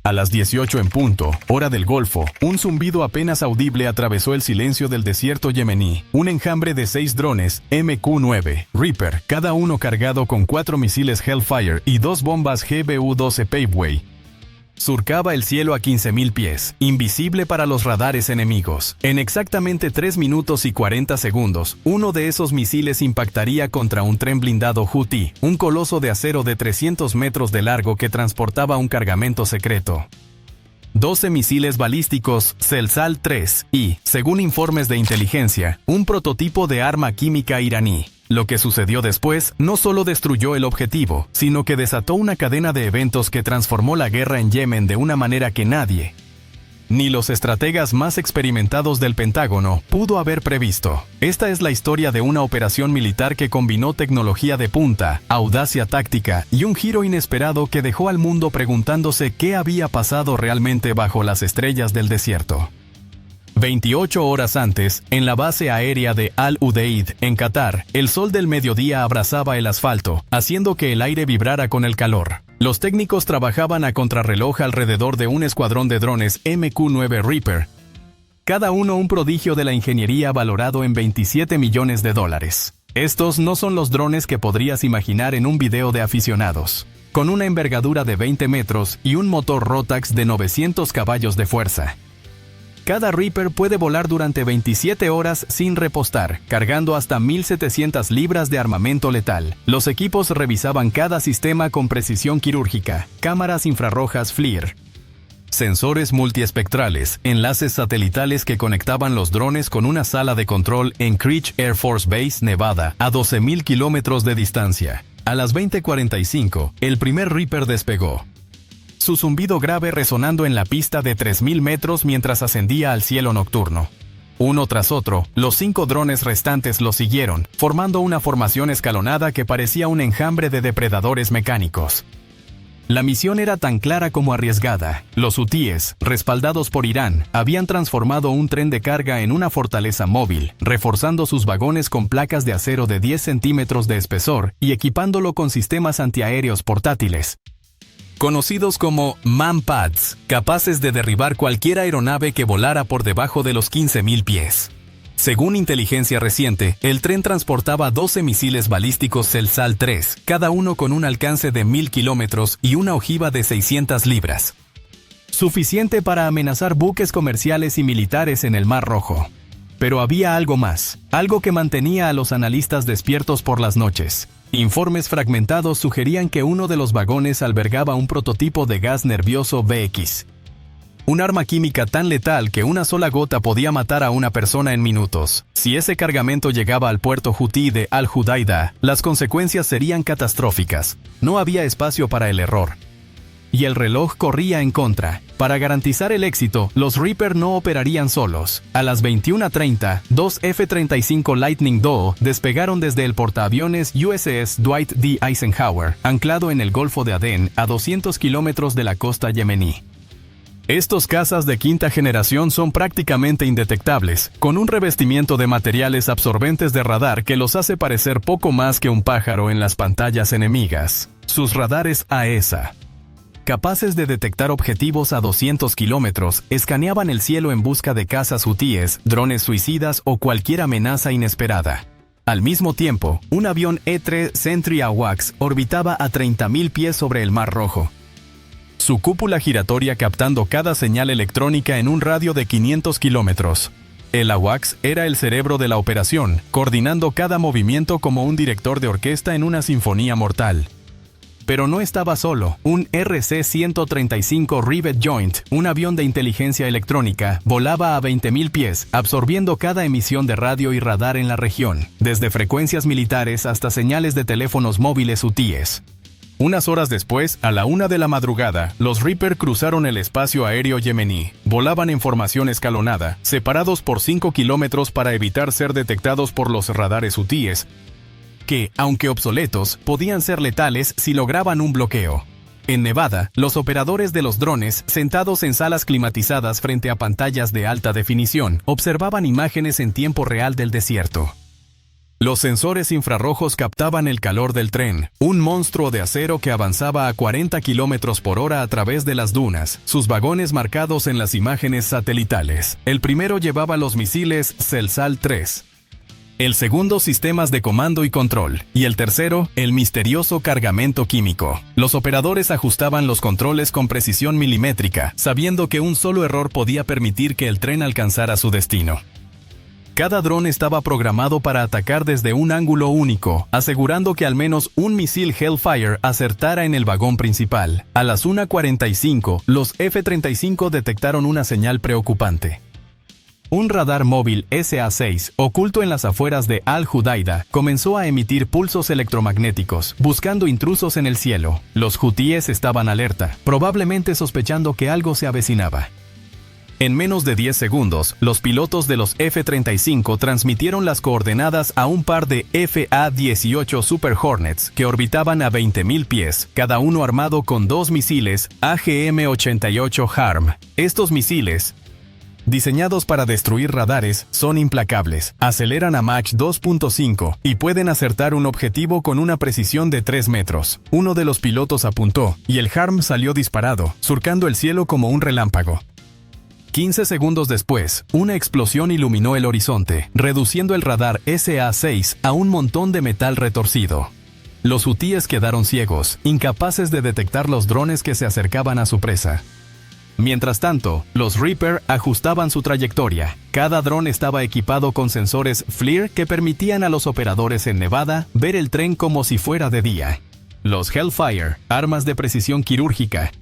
A las 18 en punto, hora del Golfo, un zumbido apenas audible atravesó el silencio del desierto yemení. Un enjambre de 6 drones MQ-9 Reaper, cada uno cargado con 4 misiles Hellfire y 2 bombas GBU-12 Paveway, surcaba el cielo a 15.000 pies, invisible para los radares enemigos. En exactamente 3 minutos y 40 segundos, uno de esos misiles impactaría contra un tren blindado Houthi, un coloso de acero de 300 metros de largo que transportaba un cargamento secreto. 12 misiles balísticos Zelsal-3 y, según informes de inteligencia, un prototipo de arma química iraní. Lo que sucedió después no solo destruyó el objetivo, sino que desató una cadena de eventos que transformó la guerra en Yemen de una manera que nadie, ni los estrategas más experimentados del Pentágono, pudo haber previsto. Esta es la historia de una operación militar que combinó tecnología de punta, audacia táctica y un giro inesperado que dejó al mundo preguntándose qué había pasado realmente bajo las estrellas del desierto. 28 horas antes, en la base aérea de Al-Udeid, en Qatar, el sol del mediodía abrazaba el asfalto, haciendo que el aire vibrara con el calor. Los técnicos trabajaban a contrarreloj alrededor de un escuadrón de drones MQ-9 Reaper, cada uno un prodigio de la ingeniería valorado en $27 millones. Estos no son los drones que podrías imaginar en un video de aficionados, con una envergadura de 20 metros y un motor Rotax de 900 caballos de fuerza. Cada Reaper puede volar durante 27 horas sin repostar, cargando hasta 1.700 libras de armamento letal. Los equipos revisaban cada sistema con precisión quirúrgica, cámaras infrarrojas FLIR, sensores multiespectrales, enlaces satelitales que conectaban los drones con una sala de control en Creech Air Force Base, Nevada, a 12.000 kilómetros de distancia. A las 20:45, el primer Reaper despegó, su zumbido grave resonando en la pista de 3.000 metros mientras ascendía al cielo nocturno. Uno tras otro, los 5 drones restantes lo siguieron, formando una formación escalonada que parecía un enjambre de depredadores mecánicos. La misión era tan clara como arriesgada. Los hutíes, respaldados por Irán, habían transformado un tren de carga en una fortaleza móvil, reforzando sus vagones con placas de acero de 10 centímetros de espesor y equipándolo con sistemas antiaéreos portátiles, conocidos como MANPADS, capaces de derribar cualquier aeronave que volara por debajo de los 15.000 pies. Según inteligencia reciente, el tren transportaba 12 misiles balísticos Zelsal-3, cada uno con un alcance de 1.000 kilómetros y una ojiva de 600 libras. Suficiente para amenazar buques comerciales y militares en el Mar Rojo. Pero había algo más, algo que mantenía a los analistas despiertos por las noches. Informes fragmentados sugerían que uno de los vagones albergaba un prototipo de gas nervioso VX. Un arma química tan letal que una sola gota podía matar a una persona en minutos. Si ese cargamento llegaba al puerto Houthi de Al-Judaida, las consecuencias serían catastróficas. No había espacio para el error. Y el reloj corría en contra. Para garantizar el éxito, los Reaper no operarían solos. A las 21:30, 2 F-35 Lightning II despegaron desde el portaaviones USS Dwight D. Eisenhower, anclado en el Golfo de Adén, a 200 kilómetros de la costa yemení. Estos cazas de quinta generación son prácticamente indetectables, con un revestimiento de materiales absorbentes de radar que los hace parecer poco más que un pájaro en las pantallas enemigas. Sus radares AESA, capaces de detectar objetivos a 200 kilómetros, escaneaban el cielo en busca de cazas hutíes, drones suicidas o cualquier amenaza inesperada. Al mismo tiempo, un avión E-3 Sentry AWACS orbitaba a 30.000 pies sobre el Mar Rojo, su cúpula giratoria captando cada señal electrónica en un radio de 500 kilómetros. El AWACS era el cerebro de la operación, coordinando cada movimiento como un director de orquesta en una sinfonía mortal. Pero no estaba solo. Un RC-135 Rivet Joint, un avión de inteligencia electrónica, volaba a 20.000 pies, absorbiendo cada emisión de radio y radar en la región, desde frecuencias militares hasta señales de teléfonos móviles hutíes. Unas horas después, a la 1 de la madrugada, los Reaper cruzaron el espacio aéreo yemení. Volaban en formación escalonada, separados por 5 kilómetros para evitar ser detectados por los radares hutíes, que, aunque obsoletos, podían ser letales si lograban un bloqueo. En Nevada, los operadores de los drones, sentados en salas climatizadas frente a pantallas de alta definición, observaban imágenes en tiempo real del desierto. Los sensores infrarrojos captaban el calor del tren, un monstruo de acero que avanzaba a 40 km por hora a través de las dunas, sus vagones marcados en las imágenes satelitales. El primero llevaba los misiles Celsal 3. El segundo, sistemas de comando y control, y el tercero, el misterioso cargamento químico. Los operadores ajustaban los controles con precisión milimétrica, sabiendo que un solo error podía permitir que el tren alcanzara su destino. Cada dron estaba programado para atacar desde un ángulo único, asegurando que al menos un misil Hellfire acertara en el vagón principal. A las 1:45, los F-35 detectaron una señal preocupante. Un radar móvil SA-6, oculto en las afueras de Al-Judaida, comenzó a emitir pulsos electromagnéticos, buscando intrusos en el cielo. Los hutíes estaban alerta, probablemente sospechando que algo se avecinaba. En menos de 10 segundos, los pilotos de los F-35 transmitieron las coordenadas a un par de FA-18 Super Hornets que orbitaban a 20.000 pies, cada uno armado con 2 misiles AGM-88 HARM. Estos misiles, diseñados para destruir radares, son implacables, aceleran a Mach 2.5 y pueden acertar un objetivo con una precisión de 3 metros. Uno de los pilotos apuntó, y el HARM salió disparado, surcando el cielo como un relámpago. 15 segundos después, una explosión iluminó el horizonte, reduciendo el radar SA-6 a un montón de metal retorcido. Los hutíes quedaron ciegos, incapaces de detectar los drones que se acercaban a su presa. Mientras tanto, los Reaper ajustaban su trayectoria. Cada dron estaba equipado con sensores FLIR que permitían a los operadores en Nevada ver el tren como si fuera de día. Los Hellfire, armas de precisión quirúrgica,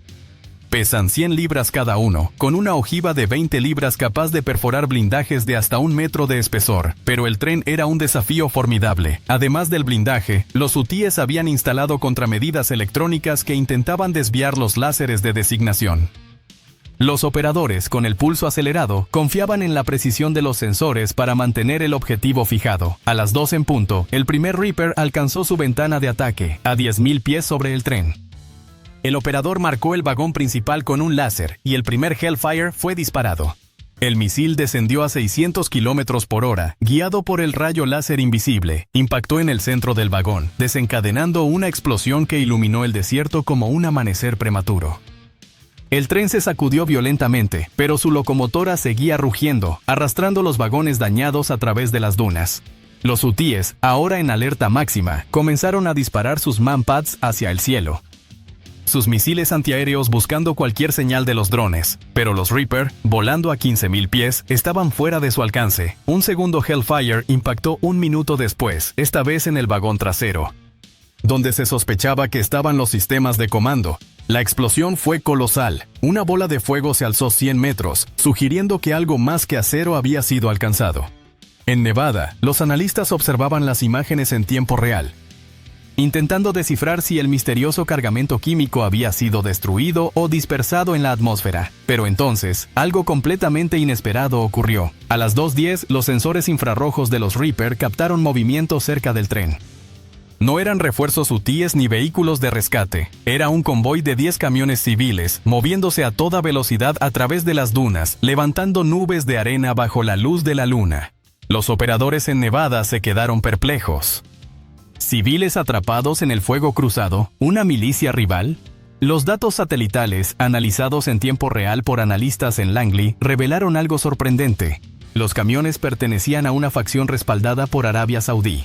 pesan 100 libras cada uno, con una ojiva de 20 libras capaz de perforar blindajes de hasta 1 metro de espesor. Pero el tren era un desafío formidable. Además del blindaje, los hutíes habían instalado contramedidas electrónicas que intentaban desviar los láseres de designación. Los operadores, con el pulso acelerado, confiaban en la precisión de los sensores para mantener el objetivo fijado. A las 2 en punto, el primer Reaper alcanzó su ventana de ataque, a 10.000 pies sobre el tren. El operador marcó el vagón principal con un láser, y el primer Hellfire fue disparado. El misil descendió a 600 km por hora, guiado por el rayo láser invisible. Impactó en el centro del vagón, desencadenando una explosión que iluminó el desierto como un amanecer prematuro. El tren se sacudió violentamente, pero su locomotora seguía rugiendo, arrastrando los vagones dañados a través de las dunas. Los hutíes, ahora en alerta máxima, comenzaron a disparar sus manpads hacia el cielo, sus misiles antiaéreos buscando cualquier señal de los drones, pero los Reaper, volando a 15.000 pies, estaban fuera de su alcance. Un segundo Hellfire impactó 1 minuto después, esta vez en el vagón trasero, donde se sospechaba que estaban los sistemas de comando. La explosión fue colosal. Una bola de fuego se alzó 100 metros, sugiriendo que algo más que acero había sido alcanzado. En Nevada, los analistas observaban las imágenes en tiempo real, intentando descifrar si el misterioso cargamento químico había sido destruido o dispersado en la atmósfera. Pero entonces, algo completamente inesperado ocurrió. A las 2:10, los sensores infrarrojos de los Reaper captaron movimiento cerca del tren. No eran refuerzos hutíes ni vehículos de rescate. Era un convoy de 10 camiones civiles, moviéndose a toda velocidad a través de las dunas, levantando nubes de arena bajo la luz de la luna. Los operadores en Nevada se quedaron perplejos. ¿Civiles atrapados en el fuego cruzado? ¿Una milicia rival? Los datos satelitales, analizados en tiempo real por analistas en Langley, revelaron algo sorprendente. Los camiones pertenecían a una facción respaldada por Arabia Saudí.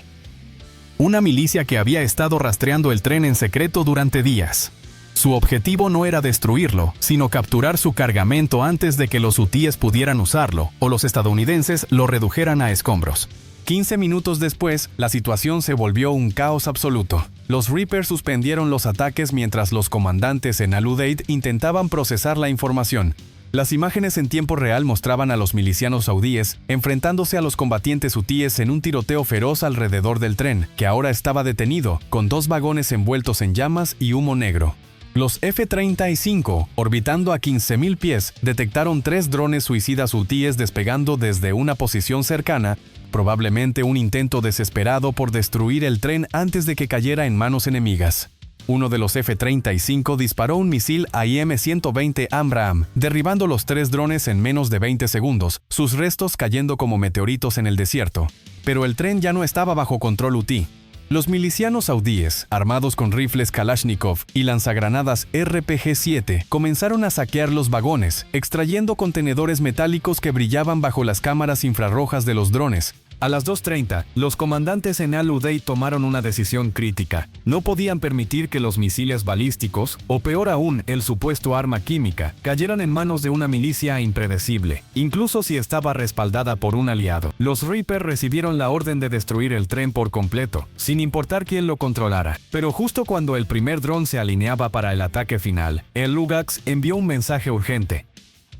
Una milicia que había estado rastreando el tren en secreto durante días. Su objetivo no era destruirlo, sino capturar su cargamento antes de que los hutíes pudieran usarlo, o los estadounidenses lo redujeran a escombros. 15 minutos después, la situación se volvió un caos absoluto. Los Reaper suspendieron los ataques mientras los comandantes en Al-Udeid intentaban procesar la información. Las imágenes en tiempo real mostraban a los milicianos saudíes enfrentándose a los combatientes hutíes en un tiroteo feroz alrededor del tren, que ahora estaba detenido, con 2 vagones envueltos en llamas y humo negro. Los F-35, orbitando a 15.000 pies, detectaron 3 drones suicidas hutíes despegando desde una posición cercana, probablemente un intento desesperado por destruir el tren antes de que cayera en manos enemigas. uno de los F-35 disparó un misil AIM-120 Abraham, derribando los 3 drones en menos de 20 segundos, sus restos cayendo como meteoritos en el desierto. Pero el tren ya no estaba bajo control UTI. Los milicianos saudíes, armados con rifles Kalashnikov y lanzagranadas RPG-7, comenzaron a saquear los vagones, extrayendo contenedores metálicos que brillaban bajo las cámaras infrarrojas de los drones. A las 2:30, los comandantes en Al-Udeid tomaron una decisión crítica. No podían permitir que los misiles balísticos, o peor aún, el supuesto arma química, cayeran en manos de una milicia impredecible, incluso si estaba respaldada por un aliado. Los Reaper recibieron la orden de destruir el tren por completo, sin importar quién lo controlara. Pero justo cuando el primer dron se alineaba para el ataque final, el Lugax envió un mensaje urgente.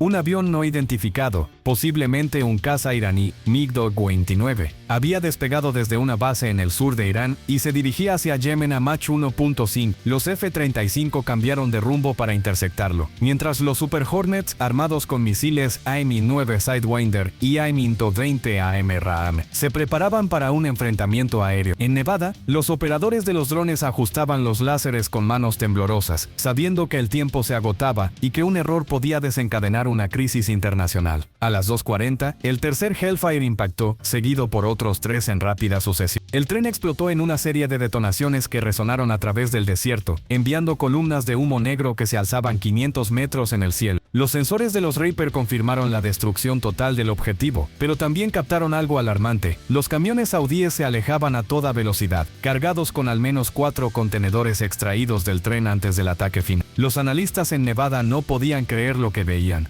Un avión no identificado, posiblemente un caza iraní, MiG-29, había despegado desde una base en el sur de Irán y se dirigía hacia Yemen a Mach 1.5. Los F-35 cambiaron de rumbo para interceptarlo, mientras los Super Hornets, armados con misiles AIM-9 Sidewinder y AIM-20 AMRAAM, se preparaban para un enfrentamiento aéreo. En Nevada, los operadores de los drones ajustaban los láseres con manos temblorosas, sabiendo que el tiempo se agotaba y que un error podía desencadenar una crisis internacional. A las 2:40, el tercer Hellfire impactó, seguido por otros 3 en rápida sucesión. El tren explotó en una serie de detonaciones que resonaron a través del desierto, enviando columnas de humo negro que se alzaban 500 metros en el cielo. Los sensores de los Reaper confirmaron la destrucción total del objetivo, pero también captaron algo alarmante. Los camiones saudíes se alejaban a toda velocidad, cargados con al menos 4 contenedores extraídos del tren antes del ataque final. Los analistas en Nevada no podían creer lo que veían.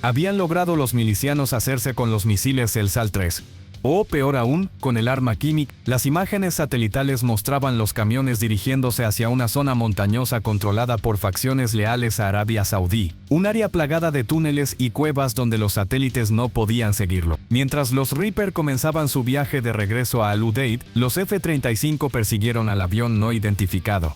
Habían logrado los milicianos hacerse con los misiles El Sal-3. O, peor aún, con el arma química. Las imágenes satelitales mostraban los camiones dirigiéndose hacia una zona montañosa controlada por facciones leales a Arabia Saudí, un área plagada de túneles y cuevas donde los satélites no podían seguirlo. Mientras los Reaper comenzaban su viaje de regreso a Al-Udeid, los F-35 persiguieron al avión no identificado.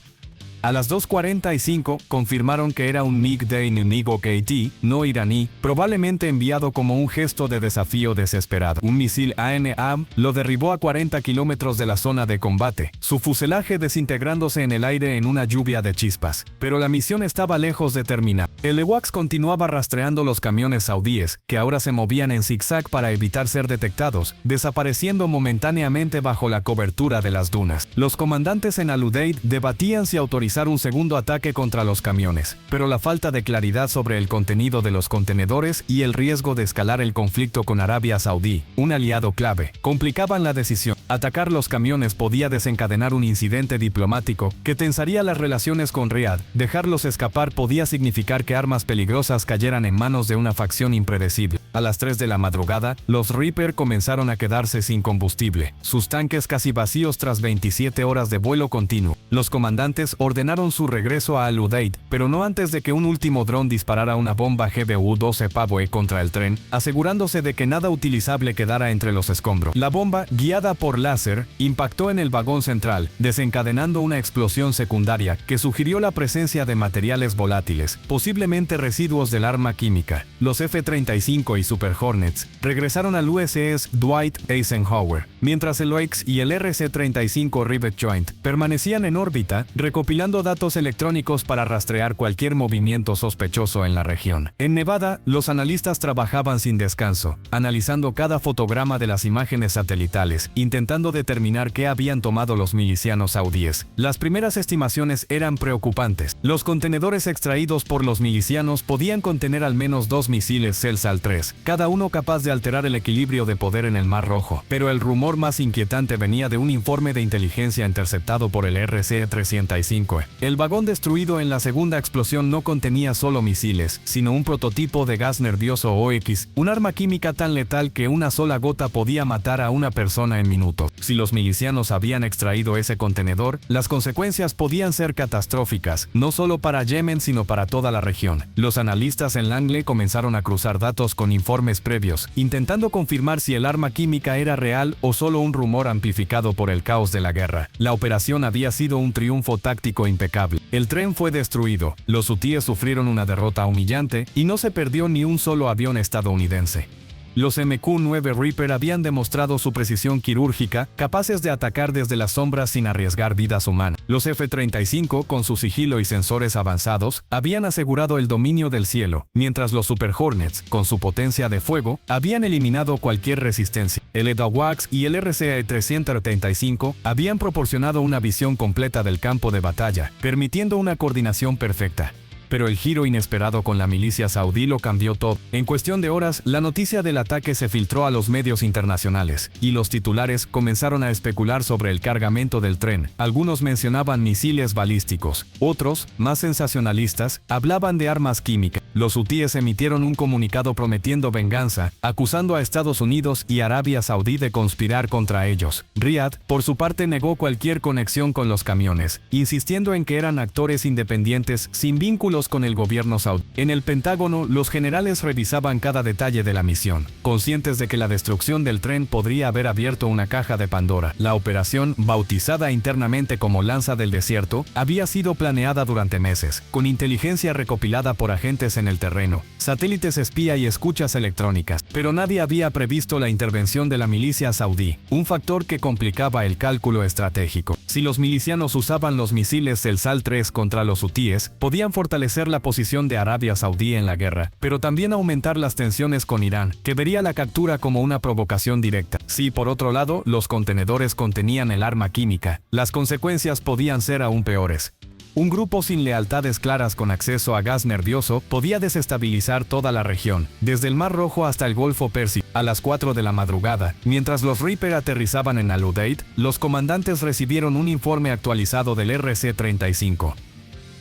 A las 2:45 confirmaron que era un MiG de enemigo KT, no iraní, probablemente enviado como un gesto de desafío desesperado. Un misil ANAM lo derribó a 40 kilómetros de la zona de combate, su fuselaje desintegrándose en el aire en una lluvia de chispas. Pero la misión estaba lejos de terminar. El EWACS continuaba rastreando los camiones saudíes, que ahora se movían en zigzag para evitar ser detectados, desapareciendo momentáneamente bajo la cobertura de las dunas. Los comandantes en Al-Udeid debatían si autorizar un segundo ataque contra los camiones, pero la falta de claridad sobre el contenido de los contenedores y el riesgo de escalar el conflicto con Arabia Saudí, un aliado clave, complicaban la decisión. Atacar los camiones podía desencadenar un incidente diplomático que tensaría las relaciones con Riad. Dejarlos escapar podía significar que armas peligrosas cayeran en manos de una facción impredecible. A las 3 de la madrugada, los Reaper comenzaron a quedarse sin combustible, sus tanques casi vacíos tras 27 horas de vuelo continuo. Los comandantes ordenaron su regreso a Al-Udeid, pero no antes de que un último dron disparara una bomba GBU-12 Pavoe contra el tren, asegurándose de que nada utilizable quedara entre los escombros. La bomba, guiada por láser, impactó en el vagón central, desencadenando una explosión secundaria que sugirió la presencia de materiales volátiles, posiblemente residuos del arma química. Los F-35 y Super Hornets regresaron al USS Dwight Eisenhower, mientras el OIX y el RC-35 Rivet Joint permanecían en órbita, recopilando datos electrónicos para rastrear cualquier movimiento sospechoso en la región. En Nevada, los analistas trabajaban sin descanso, analizando cada fotograma de las imágenes satelitales, intentando determinar qué habían tomado los milicianos saudíes. Las primeras estimaciones eran preocupantes. Los contenedores extraídos por los milicianos podían contener al menos 2 misiles Celsal-3, cada uno capaz de alterar el equilibrio de poder en el Mar Rojo. Pero el rumor más inquietante venía de un informe de inteligencia interceptado por el RC-305. El vagón destruido en la segunda explosión no contenía solo misiles, sino un prototipo de gas nervioso OX, un arma química tan letal que una sola gota podía matar a una persona en minutos. Si los milicianos habían extraído ese contenedor, las consecuencias podían ser catastróficas, no solo para Yemen sino para toda la región. Los analistas en Langley comenzaron a cruzar datos con informes previos, intentando confirmar si el arma química era real o solo un rumor amplificado por el caos de la guerra. La operación había sido un triunfo táctico impecable. El tren fue destruido, los hutíes sufrieron una derrota humillante y no se perdió ni un solo avión estadounidense. Los MQ-9 Reaper habían demostrado su precisión quirúrgica, capaces de atacar desde las sombras sin arriesgar vidas humanas. Los F-35, con su sigilo y sensores avanzados, habían asegurado el dominio del cielo, mientras los Super Hornets, con su potencia de fuego, habían eliminado cualquier resistencia. El EDAWACS y el RCA-335 habían proporcionado una visión completa del campo de batalla, permitiendo una coordinación perfecta. Pero el giro inesperado con la milicia saudí lo cambió todo. En cuestión de horas, la noticia del ataque se filtró a los medios internacionales, y los titulares comenzaron a especular sobre el cargamento del tren. Algunos mencionaban misiles balísticos, otros, más sensacionalistas, hablaban de armas químicas. Los hutíes emitieron un comunicado prometiendo venganza, acusando a Estados Unidos y Arabia Saudí de conspirar contra ellos. Riad, por su parte, negó cualquier conexión con los camiones, insistiendo en que eran actores independientes sin vínculos con el gobierno saudí. En el Pentágono, los generales revisaban cada detalle de la misión, conscientes de que la destrucción del tren podría haber abierto una caja de Pandora. La operación, bautizada internamente como Lanza del Desierto, había sido planeada durante meses, con inteligencia recopilada por agentes en el terreno, satélites espía y escuchas electrónicas, pero nadie había previsto la intervención de la milicia saudí, un factor que complicaba el cálculo estratégico. Si los milicianos usaban los misiles del SAL-3 contra los hutíes, podían fortalecer la posición de Arabia Saudí en la guerra, pero también aumentar las tensiones con Irán, que vería la captura como una provocación directa. Si, por otro lado, los contenedores contenían el arma química, las consecuencias podían ser aún peores. Un grupo sin lealtades claras con acceso a gas nervioso podía desestabilizar toda la región, desde el Mar Rojo hasta el Golfo Pérsico. A las 4 de la madrugada, mientras los Reaper aterrizaban en Al-Udeid, los comandantes recibieron un informe actualizado del RC-35.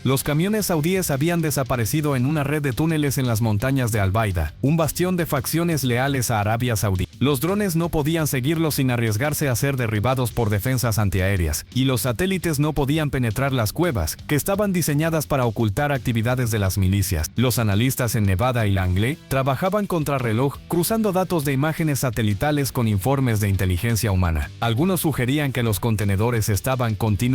Los camiones saudíes habían desaparecido en una red de túneles en las montañas de Al-Baida, un bastión de facciones leales a Arabia Saudí. Los drones no podían seguirlos sin arriesgarse a ser derribados por defensas antiaéreas, y los satélites no podían penetrar las cuevas, que estaban diseñadas para ocultar actividades de las milicias. Los analistas en Nevada y Langley trabajaban contrarreloj, cruzando datos de imágenes satelitales con informes de inteligencia humana. Algunos sugerían que los contenedores estaban continuamente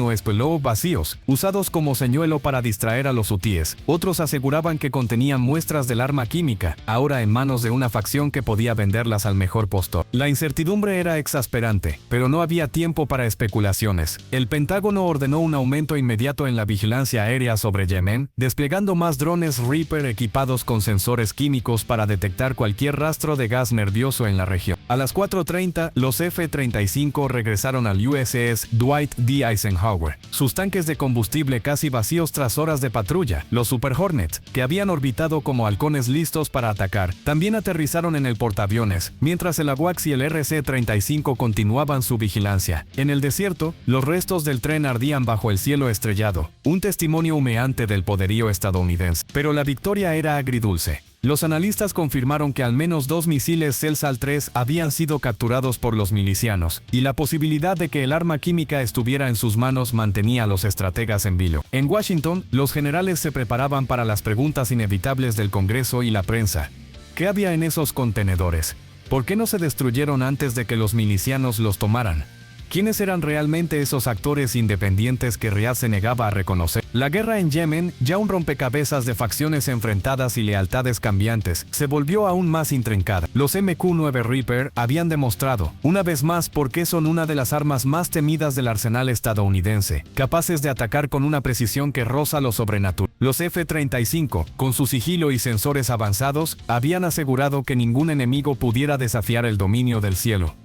vacíos, usados como señuelo para distraer a los hutíes. Otros aseguraban que contenían muestras del arma química, ahora en manos de una facción que podía venderlas al mejor postor. La incertidumbre era exasperante, pero no había tiempo para especulaciones. El Pentágono ordenó un aumento inmediato en la vigilancia aérea sobre Yemen, desplegando más drones Reaper equipados con sensores químicos para detectar cualquier rastro de gas nervioso en la región. A las 4:30, los F-35 regresaron al USS Dwight D. Eisenhower, sus tanques de combustible casi vacíos tras horas de patrulla. Los Super Hornets, que habían orbitado como halcones listos para atacar, también aterrizaron en el portaaviones, mientras el AWACS y el RC-35 continuaban su vigilancia. En el desierto, los restos del tren ardían bajo el cielo estrellado, un testimonio humeante del poderío estadounidense. Pero la victoria era agridulce. Los analistas confirmaron que al menos 2 misiles SAL-3 habían sido capturados por los milicianos, y la posibilidad de que el arma química estuviera en sus manos mantenía a los estrategas en vilo. En Washington, los generales se preparaban para las preguntas inevitables del Congreso y la prensa. ¿Qué había en esos contenedores? ¿Por qué no se destruyeron antes de que los milicianos los tomaran? ¿Quiénes eran realmente esos actores independientes que Riad se negaba a reconocer? La guerra en Yemen, ya un rompecabezas de facciones enfrentadas y lealtades cambiantes, se volvió aún más intrincada. Los MQ-9 Reaper habían demostrado, una vez más, por qué son una de las armas más temidas del arsenal estadounidense, capaces de atacar con una precisión que roza lo sobrenatural. Los F-35, con su sigilo y sensores avanzados, habían asegurado que ningún enemigo pudiera desafiar el dominio del cielo.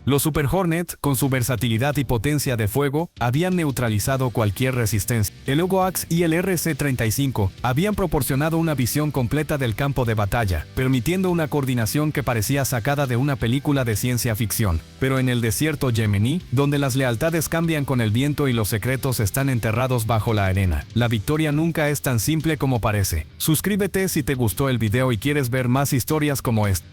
Los Super Hornet, con su versatilidad y potencia de fuego, habían neutralizado cualquier resistencia. El AWACS y el RC-35 habían proporcionado una visión completa del campo de batalla, permitiendo una coordinación que parecía sacada de una película de ciencia ficción. Pero en el desierto yemení, donde las lealtades cambian con el viento y los secretos están enterrados bajo la arena, la victoria nunca es tan simple como parece. Suscríbete si te gustó el video y quieres ver más historias como esta.